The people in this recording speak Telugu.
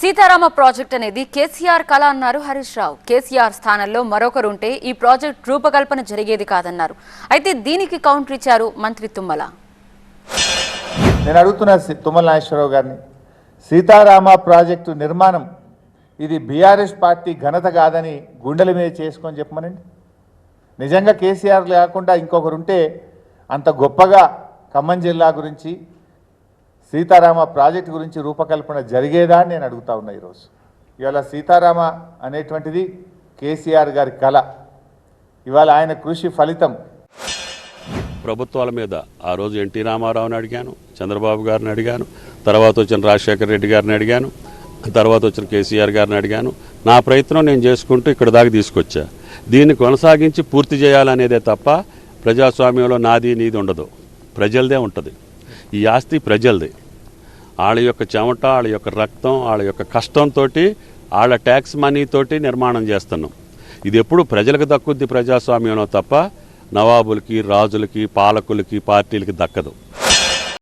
సీతారామ ప్రాజెక్ట్ అనేది కేసీఆర్ కళ అన్నారు హరీష్ రావు. కేసీఆర్ స్థానంలో మరొకరుంటే ఈ ప్రాజెక్ట్ రూపకల్పన జరిగేది కాదన్నారు. అయితే దీనికి కౌంటర్ ఇచ్చారు మంత్రి తుమ్మల. నేను అడుగుతున్నా తుమ్మల నాగేశ్వరరావు గారిని, సీతారామ ప్రాజెక్టు నిర్మాణం ఇది బీఆర్ఎస్ పార్టీ ఘనత కాదని గుండెల మీద చేసుకొని చెప్పమనండి. నిజంగా కేసీఆర్ లేకుండా ఇంకొకరుంటే అంత గొప్పగా ఖమ్మం జిల్లా గురించి సీతారామ ప్రాజెక్టు గురించి రూపకల్పన జరిగేదా అని నేను అడుగుతా ఉన్నా. ఈరోజు ఇవాళ సీతారామ అనేటువంటిది కేసీఆర్ గారి కళ, ఇవాళ ఆయన కృషి ఫలితం. ప్రభుత్వాల మీద ఆ రోజు ఎన్టీ రామారావుని అడిగాను, చంద్రబాబు గారిని అడిగాను, తర్వాత వచ్చిన రాజశేఖర రెడ్డి గారిని అడిగాను, తర్వాత వచ్చిన కేసీఆర్ గారిని అడిగాను. నా ప్రయత్నం నేను చేసుకుంటూ ఇక్కడ దాకా తీసుకొచ్చా. దీన్ని కొనసాగించి పూర్తి చేయాలనేదే తప్ప ప్రజాస్వామ్యంలో నాది నీది ఉండదు, ప్రజలదే ఉంటుంది. ఈ ఆస్తి ప్రజలది. వాళ్ళ యొక్క చెమట, వాళ్ళ యొక్క రక్తం, వాళ్ళ యొక్క కష్టంతో, వాళ్ళ ట్యాక్స్ మనీతోటి నిర్మాణం చేస్తున్నాం. ఇది ఎప్పుడు ప్రజలకు దక్కుద్ది ప్రజాస్వామ్యంలో తప్ప నవాబులకి, రాజులకి, పాలకులకి, పార్టీలకి దక్కదు.